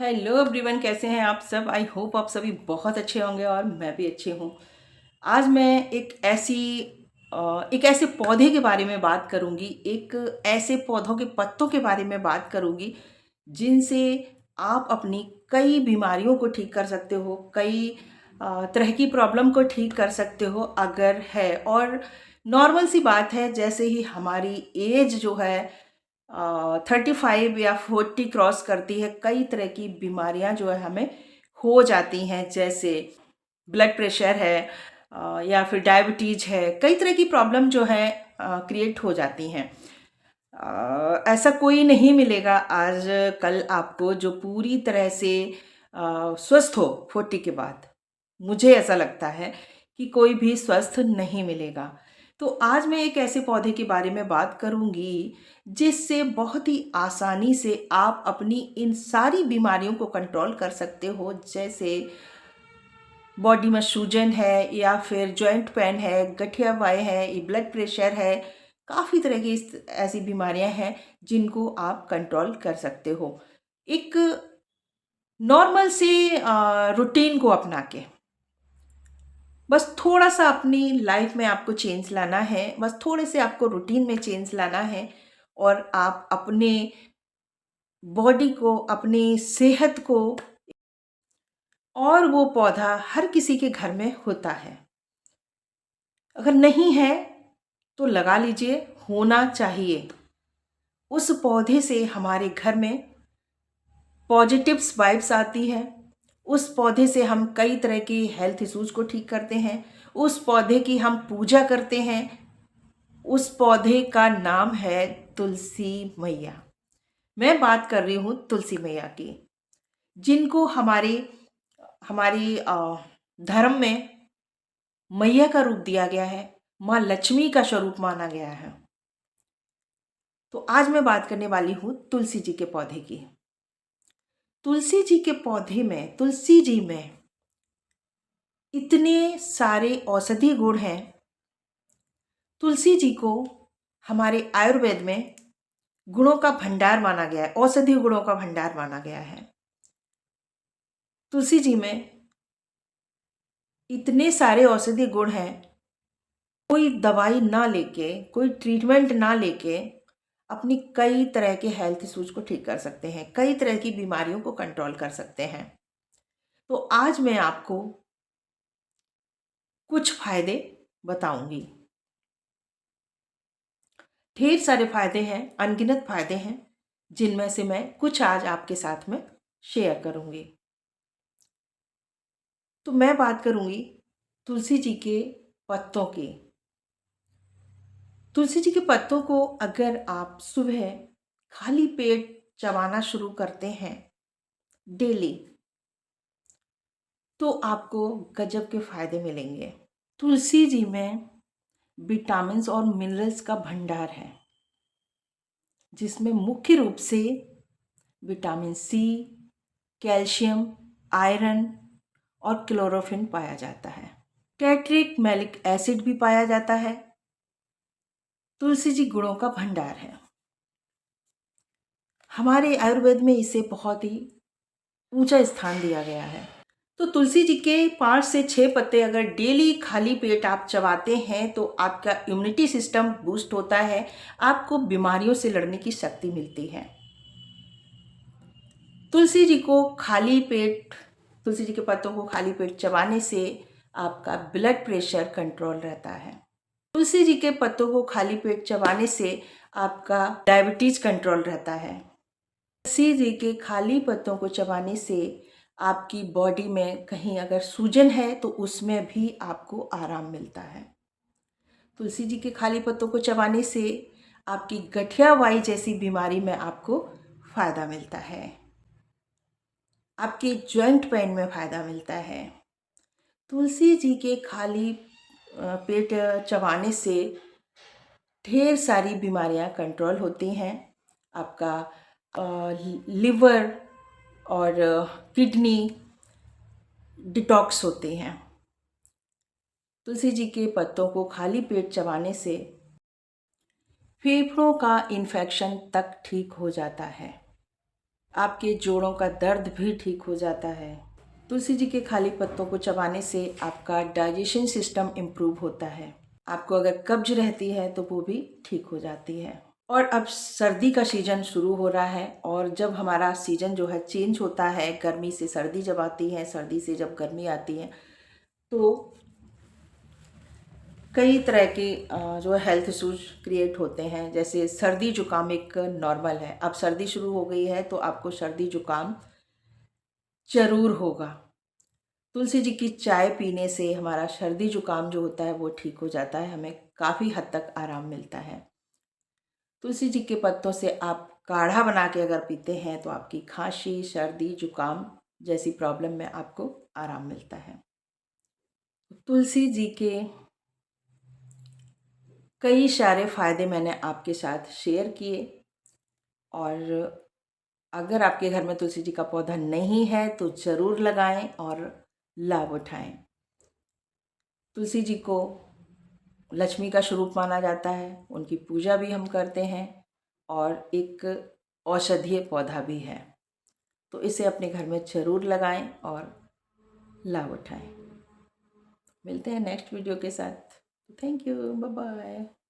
Hello everyone, कैसे हैं आप सब। आई होप आप सभी बहुत अच्छे होंगे और मैं भी अच्छी हूँ। आज मैं एक ऐसे पौधे के बारे में बात करूँगी, एक ऐसे पौधों के पत्तों के बारे में बात करूँगी जिनसे आप अपनी कई बीमारियों को ठीक कर सकते हो, कई तरह की प्रॉब्लम को ठीक कर सकते हो अगर है। और नॉर्मल सी बात है, जैसे ही हमारी एज जो है 35 या 40 क्रॉस करती है, कई तरह की बीमारियां जो है हमें हो जाती हैं। जैसे ब्लड प्रेशर है, या फिर डायबिटीज है, कई तरह की प्रॉब्लम जो है क्रिएट हो जाती हैं। ऐसा कोई नहीं मिलेगा आज कल आपको जो पूरी तरह से स्वस्थ हो 40 के बाद। मुझे ऐसा लगता है कि कोई भी स्वस्थ नहीं मिलेगा। तो आज मैं एक ऐसे पौधे के बारे में बात करूंगी जिससे बहुत ही आसानी से आप अपनी इन सारी बीमारियों को कंट्रोल कर सकते हो। जैसे बॉडी में सूजन है, या फिर जॉइंट पेन है, गठिया वाई है, ब्लड प्रेशर है, काफ़ी तरह की ऐसी बीमारियां हैं जिनको आप कंट्रोल कर सकते हो एक नॉर्मल से रूटीन को अपना के। बस थोड़ा सा अपनी लाइफ में आपको चेंज लाना है, बस थोड़े से आपको रूटीन में चेंज लाना है, और आप अपने बॉडी को, अपनी सेहत को। और वो पौधा हर किसी के घर में होता है, अगर नहीं है तो लगा लीजिए, होना चाहिए। उस पौधे से हमारे घर में पॉजिटिव्स वाइब्स आती है। उस पौधे से हम कई तरह की हेल्थ इश्यूज को ठीक करते हैं। उस पौधे की हम पूजा करते हैं। उस पौधे का नाम है तुलसी मैया। मैं बात कर रही हूँ तुलसी मैया की, जिनको हमारे हमारी धर्म में मैया का रूप दिया गया है, माँ लक्ष्मी का स्वरूप माना गया है। तो आज मैं बात करने वाली हूँ तुलसी जी के पौधे की। तुलसी जी के पौधे में, तुलसी जी में इतने सारे औषधि गुण हैं। तुलसी जी को हमारे आयुर्वेद में गुणों का भंडार माना गया है, औषधि गुणों का भंडार माना गया है। तुलसी जी में इतने सारे औषधि गुण हैं, कोई दवाई ना लेके, कोई ट्रीटमेंट ना लेके अपनी कई तरह के हेल्थ इश्यूज को ठीक कर सकते हैं, कई तरह की बीमारियों को कंट्रोल कर सकते हैं। तो आज मैं आपको कुछ फायदे बताऊंगी। ढेर सारे फायदे हैं, अनगिनत फायदे हैं, जिनमें से मैं कुछ आज आपके साथ में शेयर करूंगी। तो मैं बात करूंगी तुलसी जी के पत्तों की। तुलसी जी के पत्तों को अगर आप सुबह खाली पेट चबाना शुरू करते हैं डेली, तो आपको गजब के फायदे मिलेंगे। तुलसी जी में विटामिन्स और मिनरल्स का भंडार है, जिसमें मुख्य रूप से विटामिन सी, कैल्शियम, आयरन और क्लोरोफिन पाया जाता है। टैट्रिक मैलिक एसिड भी पाया जाता है। तुलसी जी गुणों का भंडार है। हमारे आयुर्वेद में इसे बहुत ही ऊंचा स्थान दिया गया है। तो तुलसी जी के 5 से 6 पत्ते अगर डेली खाली पेट आप चबाते हैं तो आपका इम्यूनिटी सिस्टम बूस्ट होता है, आपको बीमारियों से लड़ने की शक्ति मिलती है। तुलसी जी को खाली पेट, तुलसी जी के पत्तों को खाली पेट चबाने से आपका ब्लड प्रेशर कंट्रोल रहता है। तुलसी जी के पत्तों को खाली पेट चबाने से आपका डायबिटीज कंट्रोल रहता है। तुलसी जी के खाली पत्तों को चबाने से आपकी बॉडी में कहीं अगर सूजन है तो उसमें भी आपको आराम मिलता है। तुलसी जी के खाली पत्तों को चबाने से आपकी गठिया वाई जैसी बीमारी में आपको फायदा मिलता है, आपके जॉइंट पेन में फायदा मिलता है। तुलसी जी के खाली पेट चबाने से ढेर सारी बीमारियां कंट्रोल होती हैं। आपका लिवर और किडनी डिटॉक्स होते हैं। तुलसी जी के पत्तों को खाली पेट चबाने से फेफड़ों का इन्फेक्शन तक ठीक हो जाता है। आपके जोड़ों का दर्द भी ठीक हो जाता है। तुलसी जी के खाली पत्तों को चबाने से आपका डाइजेशन सिस्टम इम्प्रूव होता है। आपको अगर कब्ज रहती है तो वो भी ठीक हो जाती है। और अब सर्दी का सीज़न शुरू हो रहा है, और जब हमारा सीज़न जो है चेंज होता है, गर्मी से सर्दी जब आती है, सर्दी से जब गर्मी आती है, तो कई तरह के जो हेल्थ इश्यूज क्रिएट होते हैं। जैसे सर्दी जुकाम एक नॉर्मल है, अब सर्दी शुरू हो गई है तो आपको सर्दी जुकाम ज़रूर होगा। तुलसी जी की चाय पीने से हमारा सर्दी जुकाम जो होता है वो ठीक हो जाता है, हमें काफ़ी हद तक आराम मिलता है। तुलसी जी के पत्तों से आप काढ़ा बना के अगर पीते हैं तो आपकी खांसी, सर्दी, जुकाम जैसी प्रॉब्लम में आपको आराम मिलता है। तुलसी जी के कई सारे फ़ायदे मैंने आपके साथ शेयर किए, और अगर आपके घर में तुलसी जी का पौधा नहीं है तो ज़रूर लगाएं और लाभ उठाएं। तुलसी जी को लक्ष्मी का स्वरूप माना जाता है, उनकी पूजा भी हम करते हैं, और एक औषधीय पौधा भी है। तो इसे अपने घर में ज़रूर लगाएं और लाभ उठाएं। मिलते हैं नेक्स्ट वीडियो के साथ। Thank you, bye bye.